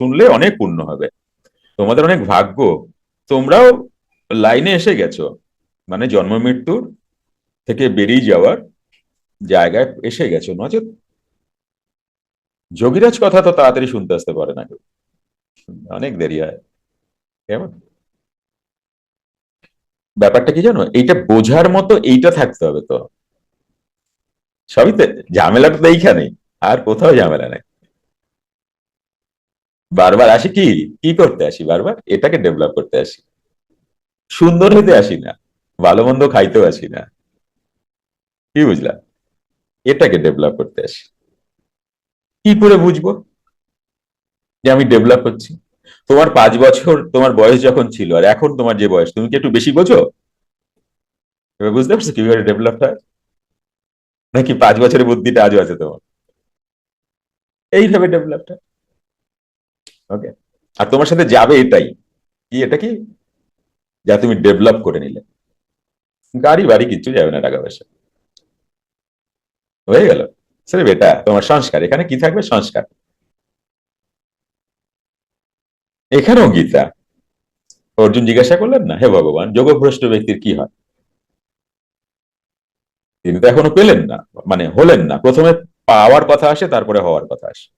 শুনলে অনেক পুণ্য হবে, তোমাদের অনেক ভাগ্য, তোমরাও লাইনে এসে গেছো, মানে জন্ম মৃত্যুর থেকে বেরিয়ে যাওয়ার জায়গায় এসে গেছো। নচেত যোগীরাজ কথা তো তাড়াতাড়ি শুনতে আসতে পারে না কেউ, অনেক দেরি হয়। কেমন ব্যাপারটা কি জানো, এইটা বোঝার মতো এইটা থাকতে হবে তো, সবই তো, ঝামেলাটা তো এইখানেই, আর কোথাও ঝামেলা নেই। বারবার আসি কি, কি করতে আসি বারবার, এটাকে ডেভেলপ করতে আসি, সুন্দর হতে আসি না, ভালো মন্দ খাইতেও আসি না, কি বুঝলা, এটাকে ডেভেলপ করতে আসি। কি করে বুঝবো যে আমি ডেভেলপ হচ্ছি? তোমার 5 বছর তোমার বয়স যখন ছিল আর এখন তোমার যে বয়স, তুমি কি একটু বেশি বোঝো? এবার বুঝতে পারছো কিভাবে ডেভেলপ হয়? নাকি 5 বছরের বুদ্ধিটা আজও আছে তোমার? এইভাবে ডেভেলপ হয়। ওকে, আর তোমার সাথে যাবে এটাই, কি এটা কি, যা তুমি ডেভেলপ করে নিলে, গাড়ি বাড়ি কিচ্ছু যাবে না, টাকা পয়সা হয়ে গেল। স্যার এটা তোমার সংস্কার, এখানে কি থাকবে, সংস্কার। এখানেও গীতা। অর্জুন জিজ্ঞাসা করলেন না, হে ভগবান, যোগভ্রষ্ট ব্যক্তির কি হয়? তিনি তো এখনো পেলেন না, মানে হলেন না, প্রথমে পাওয়ার কথা আসে, তারপরে হওয়ার কথা আসে।